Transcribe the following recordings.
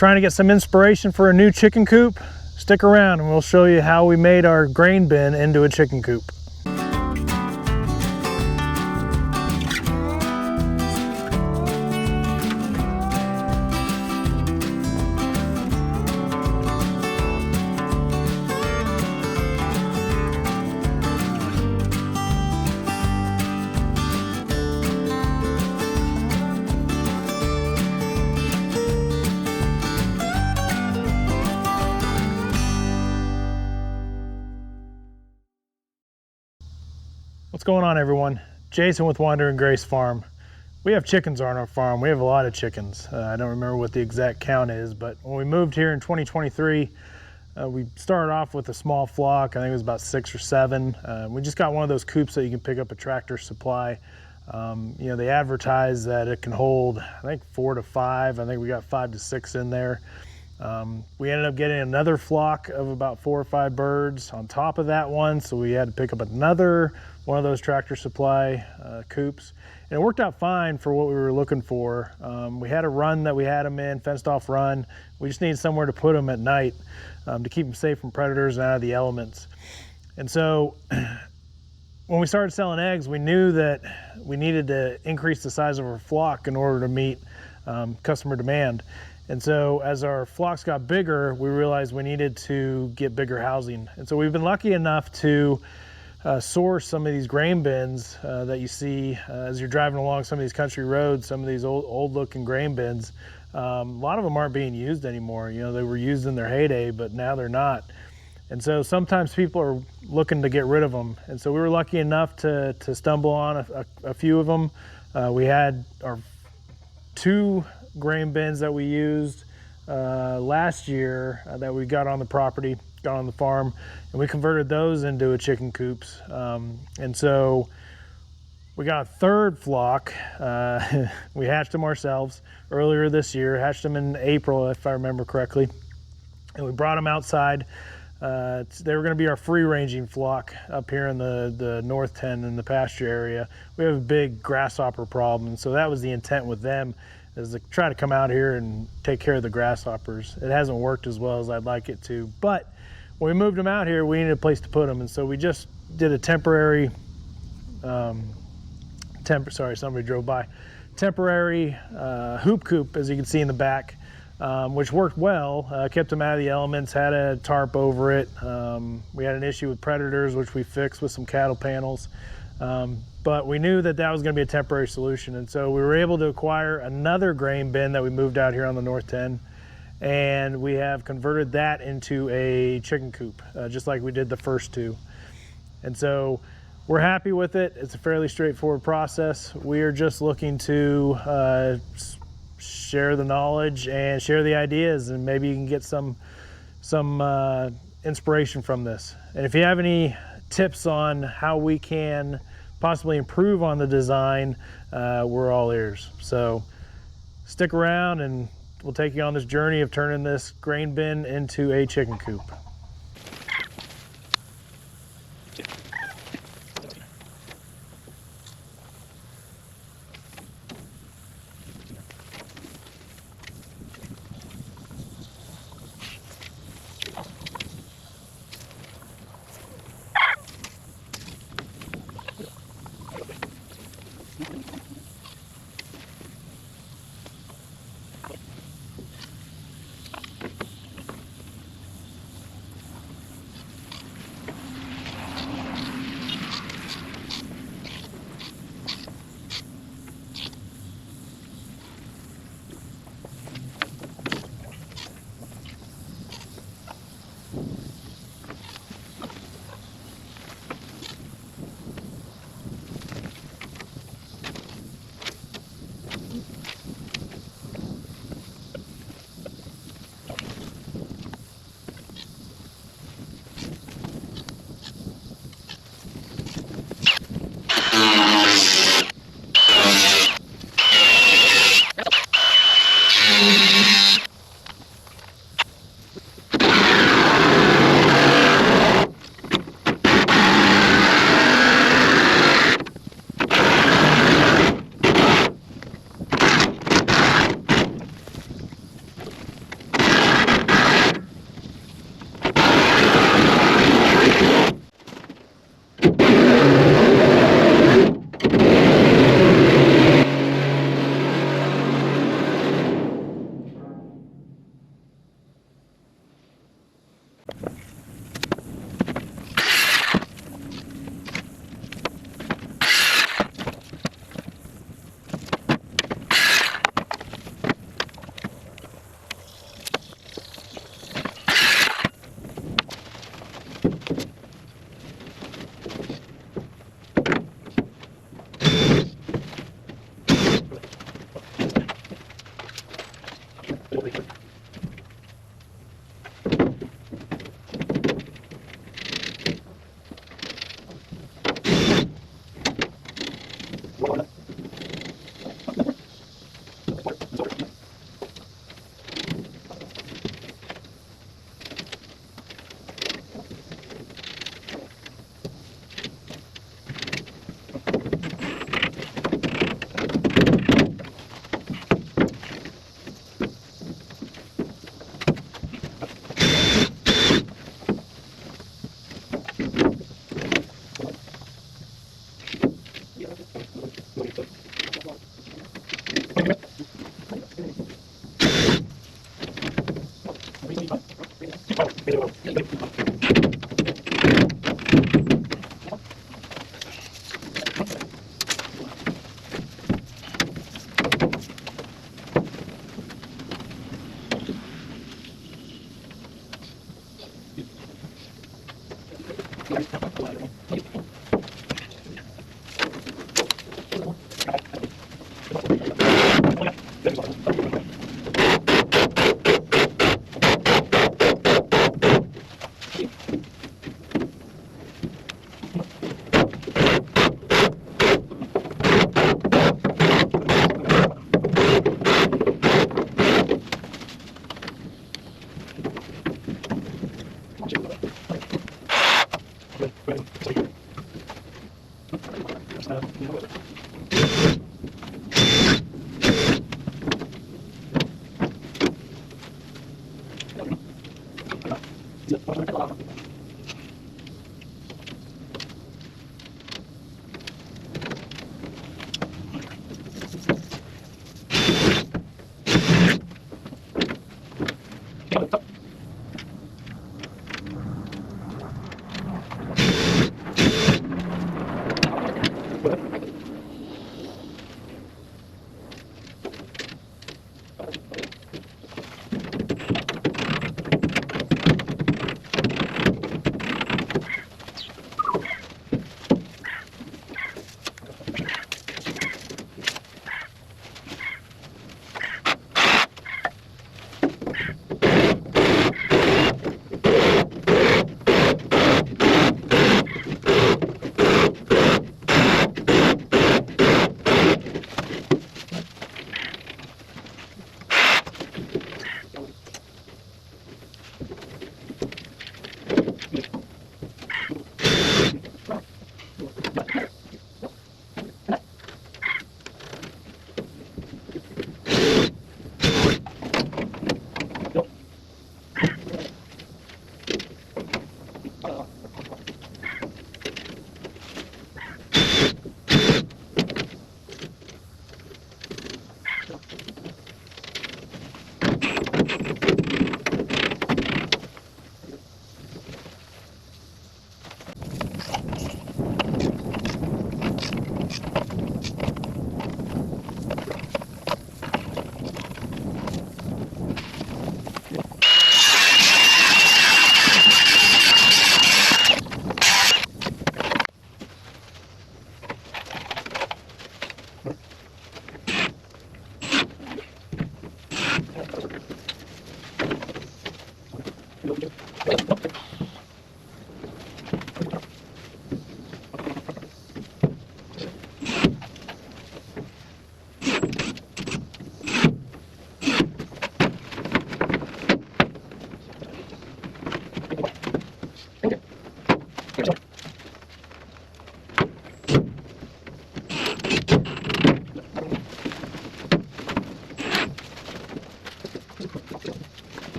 trying to get some inspiration for a new chicken coop? Stick around and we'll show you how we made our grain bin into a chicken coop. What's going on, everyone? Jason with Wandering Grace Farm. We have chickens on our farm. We have a lot of chickens. I don't remember what the exact count is, but when we moved here in 2023, we started off with a small flock. I think it was about 6 or 7. We just got one of those coops that you can pick up at Tractor Supply. You know, they advertise that it can hold, I think 4 to 5. I think we got 5 to 6 in there. We ended up getting another flock of about 4 or 5 birds on top of that one, so we had to pick up another one of those Tractor Supply coops, and it worked out fine for what we were looking for. We had a run that we had them in, fenced off run. We just needed somewhere to put them at night to keep them safe from predators and out of the elements. And so when we started selling eggs, we knew that we needed to increase the size of our flock in order to meet customer demand. And so as our flocks got bigger, we realized we needed to get bigger housing. And so we've been lucky enough to source some of these grain bins that you see as you're driving along some of these country roads, some of these old looking grain bins. A lot of them aren't being used anymore. You know, they were used in their heyday, but now they're not. And so sometimes people are looking to get rid of them. And so we were lucky enough to stumble on a few of them. We had our 2 grain bins that we used last year that we got on the property, got on the farm, and we converted those into a chicken coops. And so we got a 3rd flock. We hatched them ourselves earlier this year, hatched them in April, if I remember correctly. And we brought them outside. They were going to be our free-ranging flock up here in the North 10 in the pasture area. We have a big grasshopper problem, and so that was the intent with them, is to try to come out here and take care of the grasshoppers. It hasn't worked as well as I'd like it to, but when we moved them out here, we needed a place to put them, and so we just did a temporary, sorry, somebody drove by, temporary hoop coop, as you can see in the back, which worked well, kept them out of the elements, had a tarp over it. We had an issue with predators, which we fixed with some cattle panels. But we knew that that was going to be a temporary solution, and so we were able to acquire another grain bin that we moved out here on the North 10, and we have converted that into a chicken coop, just like we did the first 2. And so we're happy with it. It's a fairly straightforward process. We are just looking to share the knowledge and share the ideas, and maybe you can get some inspiration from this. And if you have any tips on how we can possibly improve on the design, we're all ears. So stick around and we'll take you on this journey of turning this grain bin into a chicken coop.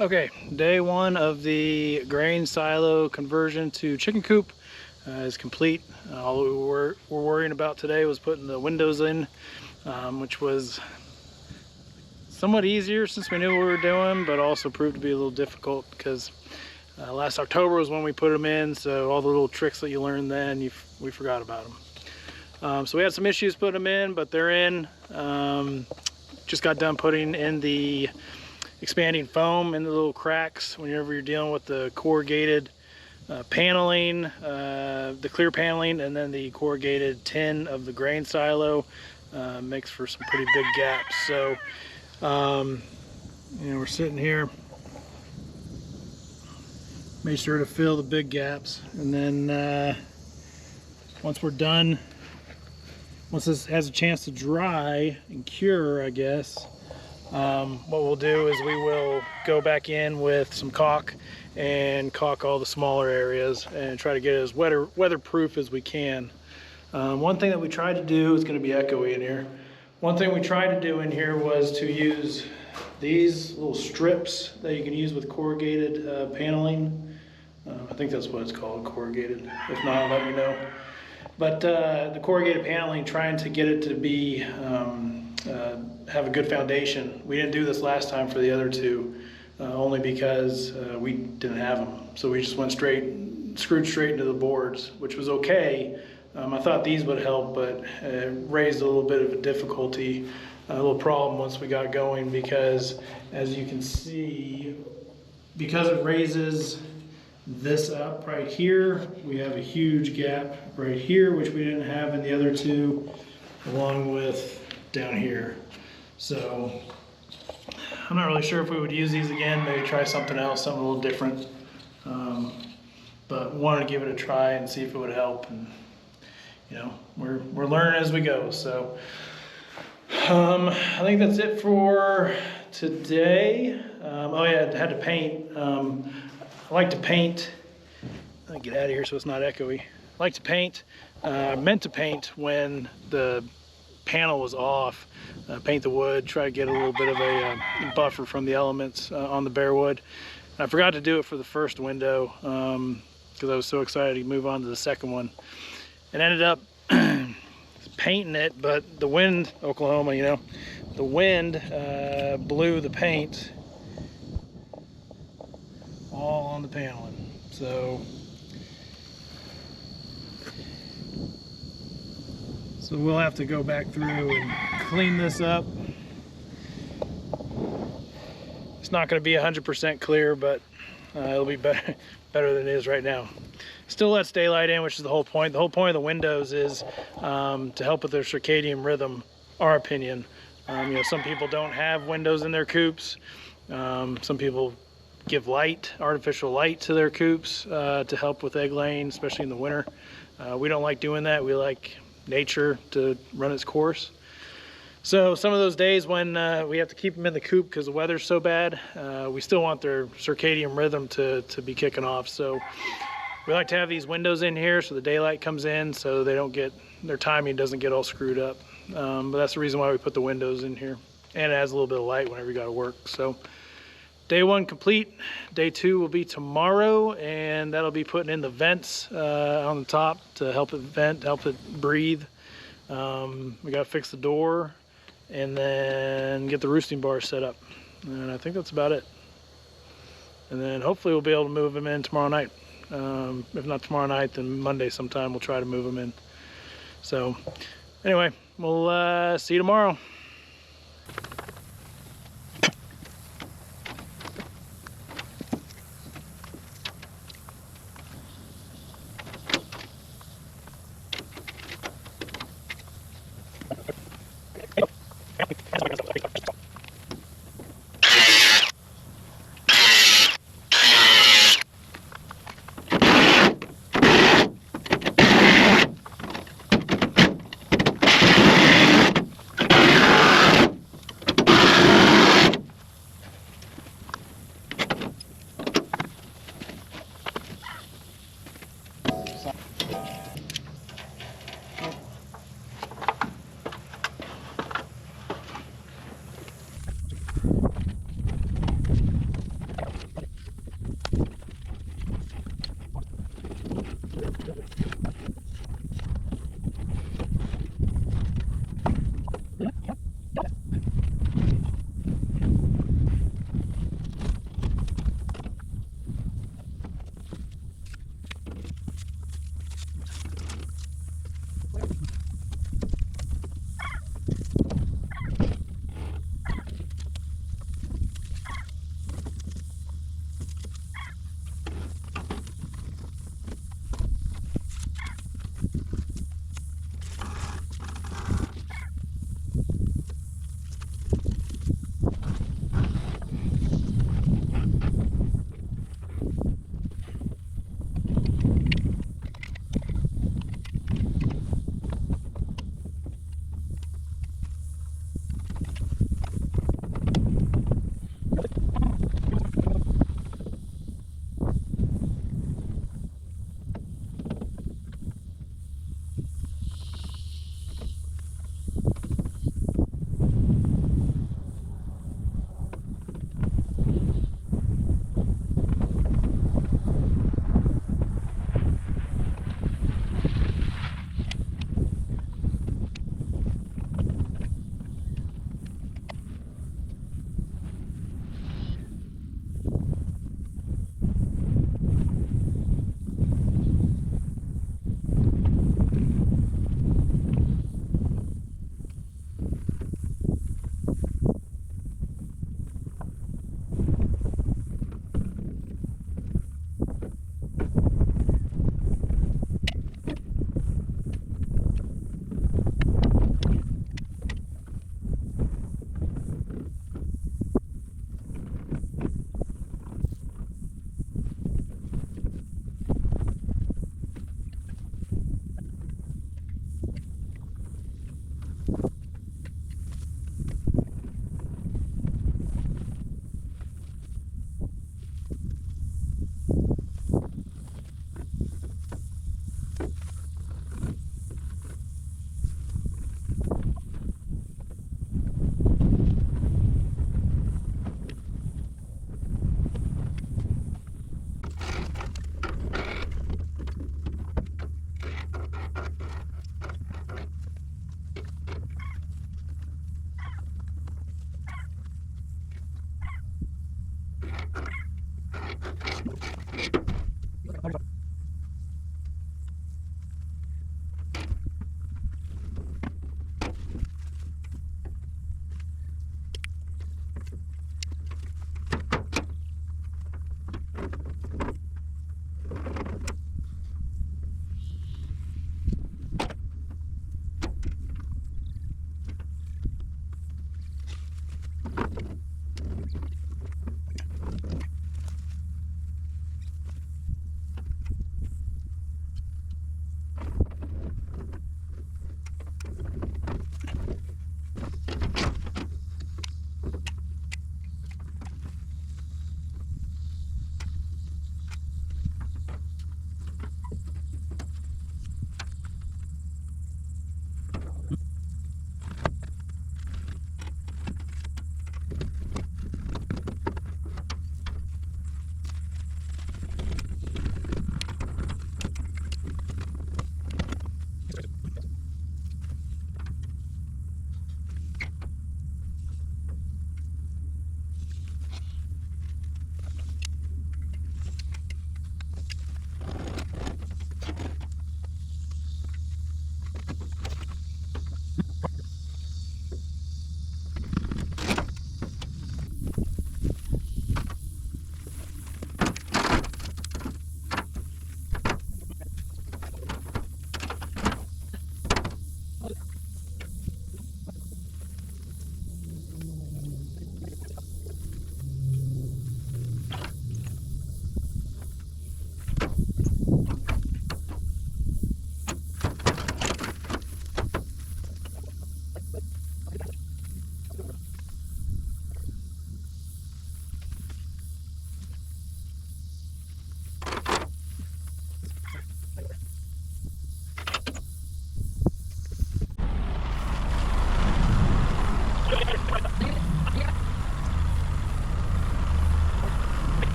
Okay, day one of the grain silo conversion to chicken coop is complete. All we were worrying about today was putting the windows in, which was somewhat easier since we knew what we were doing, but also proved to be a little difficult because last October was when we put them in, so all the little tricks that you learned then, we forgot about them. So we had some issues putting them in, but they're in. Just got done putting in the expanding foam in the little cracks whenever you're dealing with the corrugated paneling, the clear paneling, and then the corrugated tin of the grain silo makes for some pretty big gaps. So you know, we're sitting here, make sure to fill the big gaps, and then once we're done, once this has a chance to dry and cure, I guess, what we'll do is we will go back in with some caulk and caulk all the smaller areas and try to get it as weatherproof as we can. One thing that we tried to do, is going to be echoey in here, one thing we tried to do in here was to use these little strips that you can use with corrugated paneling. I think that's what it's called, corrugated. If not, let me know. But the corrugated paneling, trying to get it to be have a good foundation. We didn't do this last time for the other two, only because we didn't have them. So we just went screwed straight into the boards, which was okay. I thought these would help, but it raised a little bit of a difficulty, a little problem once we got going, because as you can see, because it raises this up right here, we have a huge gap right here, which we didn't have in the other two, along with down here. So I'm not really sure if we would use these again, maybe try something else, something a little different. But wanted to give it a try and see if it would help. And you know, we're learning as we go. So I think that's it for today. Oh yeah, I had to paint. I like to paint. Let me get out of here so it's not echoey. I like to paint. Meant to paint when the panel was off. Paint the wood, try to get a little bit of a buffer from the elements on the bare wood. I forgot to do it for the first window because I was so excited to move on to the second one. And ended up painting it, but the wind, Oklahoma, you know, the wind blew the paint all on the paneling. So we'll have to go back through and clean this up. It's not going to be 100% clear, but it'll be better than it is right now. Still lets daylight in, which is the whole point. The whole point of the windows is to help with their circadian rhythm, our opinion. You know, some people don't have windows in their coops. Some people give light, artificial light to their coops to help with egg laying, especially in the winter. We don't like doing that. We like nature to run its course. So some of those days when we have to keep them in the coop because the weather's so bad, we still want their circadian rhythm to be kicking off. So we like to have these windows in here so the daylight comes in, so they don't get, their timing doesn't get all screwed up. But that's the reason why we put the windows in here, and it adds a little bit of light whenever you got to work. So day one complete. Day two will be tomorrow, and that'll be putting in the vents on the top to help it vent, help it breathe. We got to fix the door and then get the roosting bars set up. And I think that's about it. And then hopefully we'll be able to move them in tomorrow night. If not tomorrow night, then Monday sometime we'll try to move them in. So anyway, we'll see you tomorrow.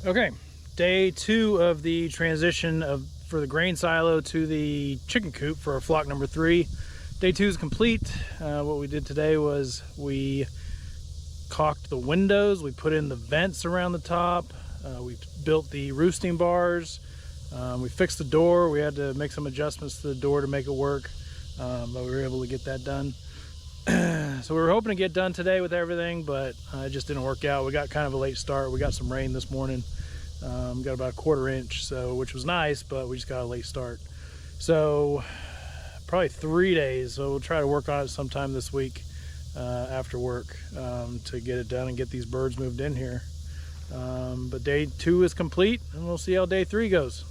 Okay, day 2 of the transition for the grain silo to the chicken coop for flock number 3. Day 2 is complete. What we did today was we caulked the windows, we put in the vents around the top, we built the roosting bars, we fixed the door. We had to make some adjustments to the door to make it work, but we were able to get that done. So we were hoping to get done today with everything, but it just didn't work out. We got kind of a late start. We got some rain this morning. Got about a 1/4 inch, so which was nice, but we just got a late start. So probably 3 days. So we'll try to work on it sometime this week after work to get it done and get these birds moved in here. But day 2 is complete, and we'll see how day 3 goes.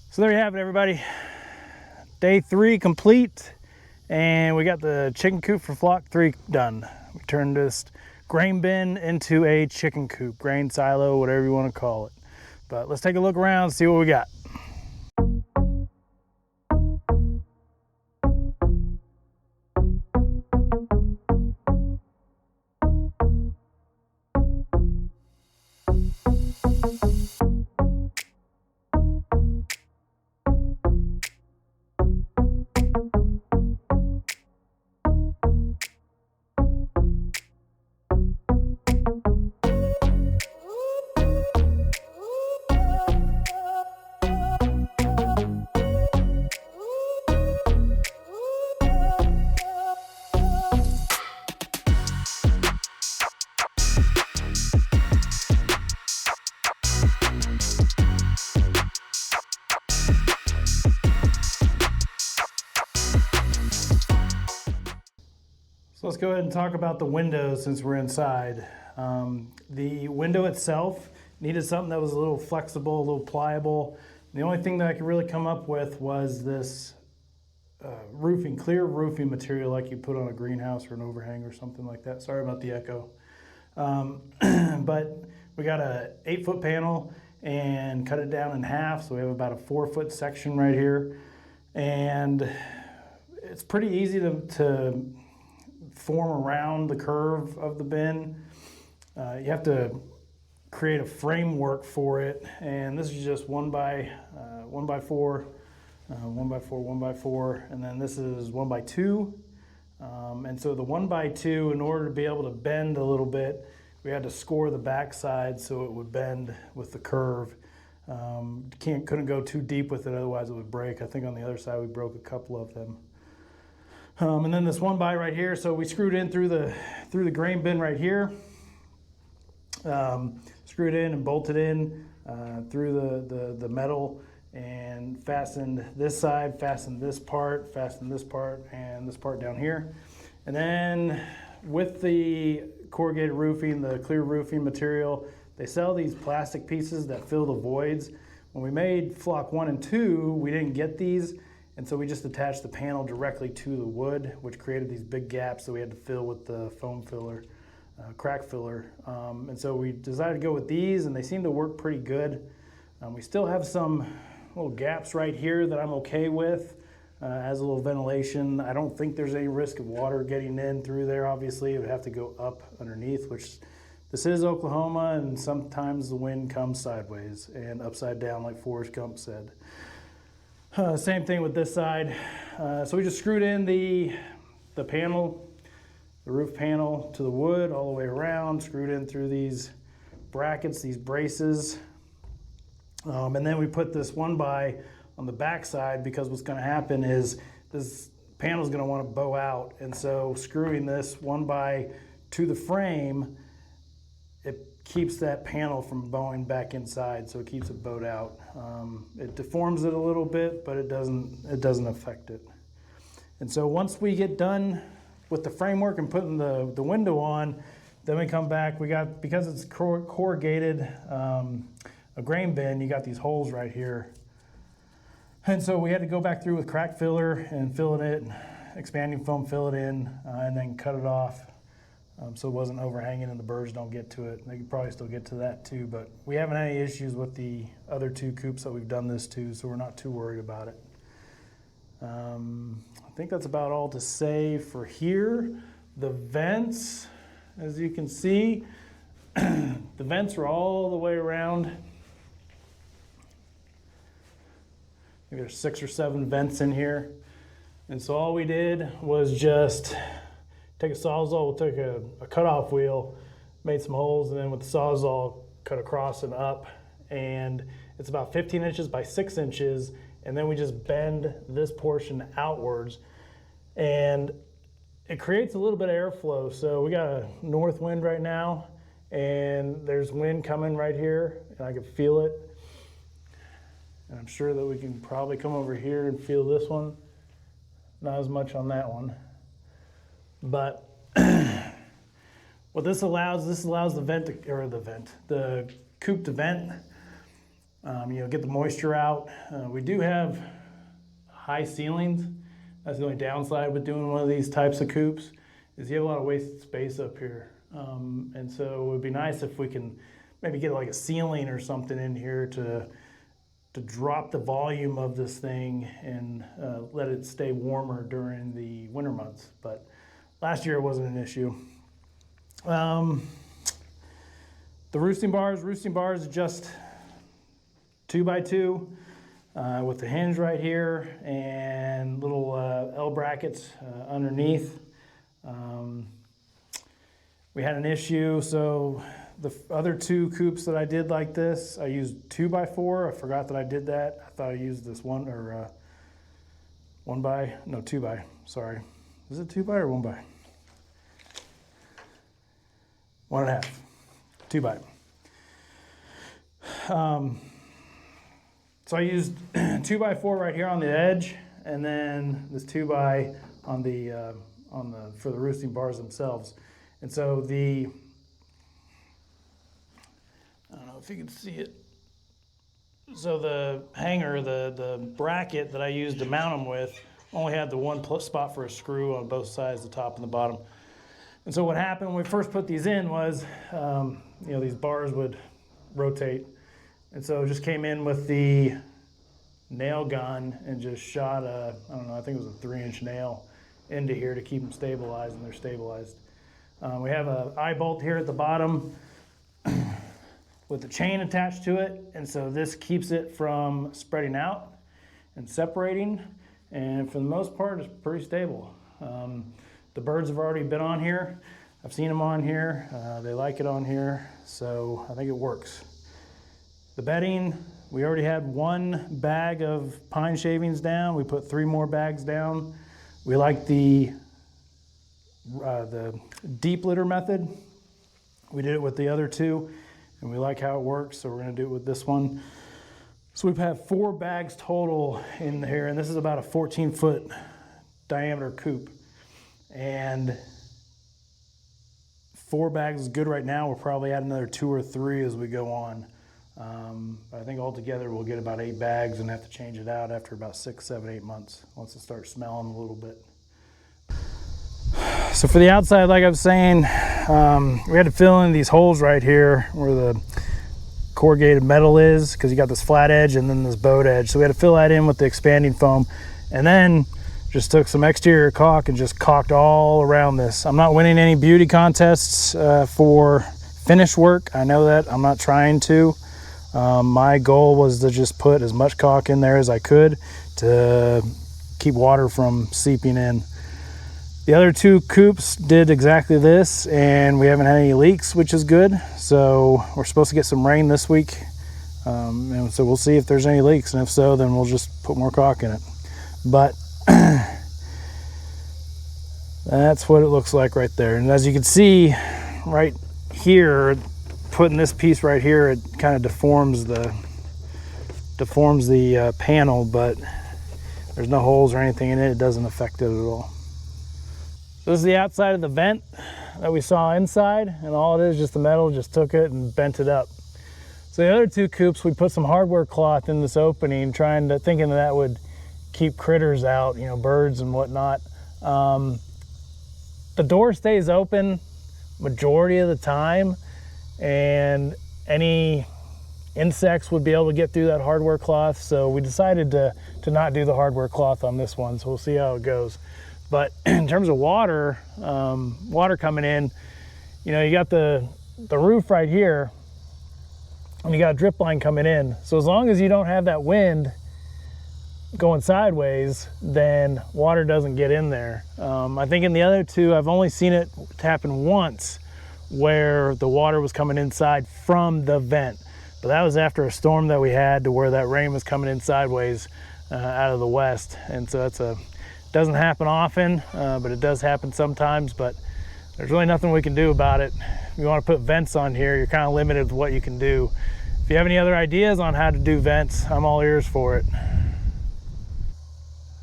So there you have it, everybody. Day 3 complete, and we got the chicken coop for flock 3 done. We turned this grain bin into a chicken coop, grain silo, whatever you want to call it. But let's take a look around and see what we got. So let's go ahead and talk about the windows since we're inside. The window itself needed something that was a little flexible, a little pliable. The only thing that I could really come up with was this clear roofing material like you put on a greenhouse or an overhang or something like that. Sorry about the echo. But we got a 8-foot panel and cut it down in half. So we have about a 4-foot section right here. And it's pretty easy to form around the curve of the bin. You have to create a framework for it, and this is just 1x4, 1x4, 1x4, and then this is 1x2. And so the 1x2, in order to be able to bend a little bit, we had to score the backside so it would bend with the curve. Couldn't go too deep with it, otherwise it would break. I think on the other side we broke a couple of them. And then this 1x right here, so we screwed in through the grain bin right here. Screwed in and bolted in through the metal and fastened this side, fastened this part, and this part down here. And then with the corrugated roofing, the clear roofing material, they sell these plastic pieces that fill the voids. When we made flock 1 and 2, we didn't get these, and so we just attached the panel directly to the wood, which created these big gaps that we had to fill with the foam filler, crack filler. And so we decided to go with these, and they seem to work pretty good. We still have some little gaps right here that I'm okay with. As a little ventilation. I don't think there's any risk of water getting in through there. Obviously, it would have to go up underneath, which this is Oklahoma, and sometimes the wind comes sideways and upside down, like Forrest Gump said. Same thing with this side. So we just screwed in the panel, the roof panel to the wood all the way around, screwed in through these brackets, these braces. And then we put this 1x on the back side, because what's going to happen is this panel is going to want to bow out, and so screwing this 1x to the frame, it keeps that panel from bowing back inside, so it keeps it bowed out. It deforms it a little bit, but it doesn't affect it. And so once we get done with the framework and putting the window on, then we come back. Because it's corrugated, a grain bin, you got these holes right here. And so we had to go back through with crack filler and fill it in, expanding foam, fill it in, and then cut it off so it wasn't overhanging and the birds don't get to it. They could probably still get to that too, but we haven't had any issues with the other 2 coops that we've done this to, so we're not too worried about it. I think that's about all to say for here. The vents, as you can see, the vents are all the way around. Maybe there's 6 or 7 vents in here. And so all we did was just take a Sawzall, we took a cutoff wheel, made some holes, and then with the Sawzall cut across and up. And it's about 15 inches by 6 inches. And then we just bend this portion outwards. And it creates a little bit of airflow. So we got a north wind right now, and there's wind coming right here, and I can feel it. And I'm sure that we can probably come over here and feel this one. Not as much on that one. But what this allows the coop to vent. Get the moisture out. We do have high ceilings. That's the only downside with doing one of these types of coops, is you have a lot of wasted space up here. And so it would be nice if we can maybe get like a ceiling or something in here to drop the volume of this thing and let it stay warmer during the winter months. But last year it wasn't an issue. The roosting bars are just 2x2 with the hinge right here and little L brackets underneath. We had an x so the other 2 coops that I did like this, I used 2x4. I forgot that I did that. I thought I used this 2x, sorry. Is it 2x or 1x? 1.5, 2x. So I used 2x4 right here on the edge, and then this 2x on the for the roosting bars themselves. And so I don't know if you can see it. So the hanger, the bracket that I used to mount them with, only had the one spot for a screw on both sides, the top and the bottom. And so what happened when we first put these in was, these bars would rotate. And so just came in with the nail gun and just shot I think it was a 3-inch nail into here to keep them stabilized, and they're stabilized. We have an eye bolt here at the bottom with the chain attached to it, and so this keeps it from spreading out and separating, and for the most part it's pretty stable. The birds have already been on here. I've seen them on here. They like it on here, so I think it works. The bedding, we already had 1 bag of pine shavings down. We put 3 more bags down. We like the deep litter method. We did it with the other 2, and we like how it works, so we're gonna do it with this one. So we've had 4 bags total in here, and this is about a 14-foot diameter coop. and 4 bags is good right now. We'll probably add another 2 or 3 as we go on. I think altogether we'll get about 8 bags and have to change it out after about 6, 7, 8 months once it starts smelling a little bit. So for the outside, like I was saying, we had to fill in these holes right here where the corrugated metal is, because you got this flat edge and then this bowed edge. So we had to fill that in with the expanding foam, and then just took some exterior caulk and just caulked all around this. I'm not winning any beauty contests for finish work. I know that. I'm not trying to. My goal was to just put as much caulk in there as I could to keep water from seeping in. The other 2 coops did exactly this, and we haven't had any leaks, which is good. So we're supposed to get some rain this week, and so we'll see if there's any leaks, and if so, then we'll just put more caulk in it. But that's what it looks like right there. And as you can see right here, putting this piece right here, it kind of deforms the panel, but there's no holes or anything in it. It doesn't affect it at all. So this is the outside of the vent that we saw inside, and all it is just the metal just took it and bent it up. So the other 2 coops, we put some hardware cloth in this opening, thinking that would keep critters out, you know, birds and whatnot. The door stays open majority of the time, and any insects would be able to get through that hardware cloth. So we decided to not do the hardware cloth on this one. So we'll see how it goes. But in terms of water coming in, you know, you got the roof right here, and you got a drip line coming in. So as long as you don't have that wind going sideways, then water doesn't get in there. I think in the other 2, I've only seen it happen once where the water was coming inside from the vent. But that was after a storm that we had, to where that rain was coming in sideways out of the west. And so doesn't happen often, but it does happen sometimes. But there's really nothing we can do about it. If you want to put vents on here, you're kind of limited with what you can do. If you have any other ideas on how to do vents, I'm all ears for it.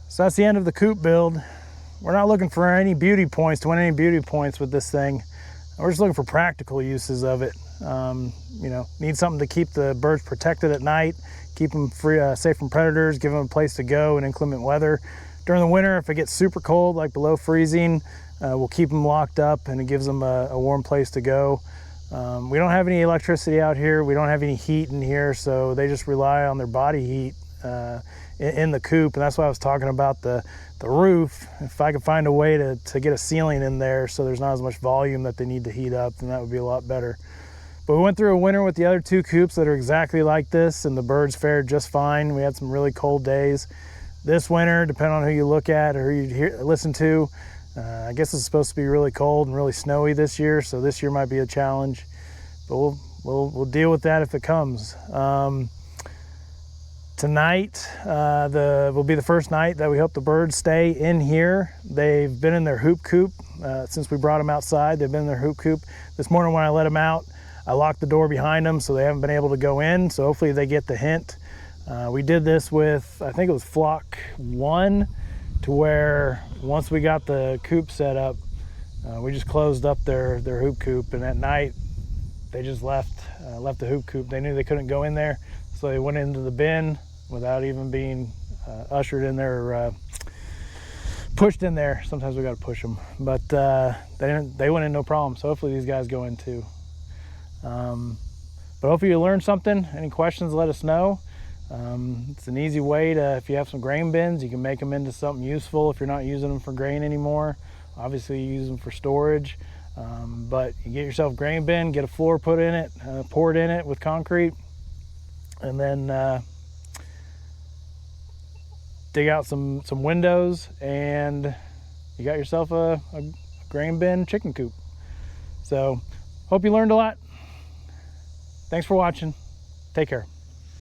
So that's the end of the coop build. We're not looking for any beauty points, to win any beauty points with this thing. We're just looking for practical uses of it. You know, need something to keep the birds protected at night, keep them free, safe from predators, give them a place to go in inclement weather. During the winter, if it gets super cold, like below freezing, we'll keep them locked up, and it gives them a warm place to go. We don't have any electricity out here. We don't have any heat in here, so they just rely on their body heat in the coop. And that's why I was talking about the roof. If I could find a way to get a ceiling in there so there's not as much volume that they need to heat up, then that would be a lot better. But we went through a winter with the other 2 coops that are exactly like this, and the birds fared just fine. We had some really cold days. This winter, depending on who you look at or who you listen to, I guess it's supposed to be really cold and really snowy this year, so this year might be a challenge. But we'll deal with that if it comes. Tonight will be the first night that we hope the birds stay in here. They've been in their hoop coop since we brought them outside. They've been in their hoop coop. This morning when I let them out, I locked the door behind them, so they haven't been able to go in. So hopefully they get the hint. We did this with, I think it was flock 1, to where once we got the coop set up, we just closed up their hoop coop, and at night they just left the hoop coop. They knew they couldn't go in there, so they went into the bin without even being ushered in there or pushed in there. Sometimes we got to push them, but they went in no problem. So hopefully these guys go in too. But hopefully you learned something. Any questions, let us know. It's an easy way to, if you have some grain bins, you can make them into something useful if you're not using them for grain anymore. Obviously you use them for storage, but you get yourself a grain bin, get a floor put in it, poured in it with concrete, and then dig out some windows, and you got yourself a grain bin chicken coop. So hope you learned a lot. Thanks for watching. Take care.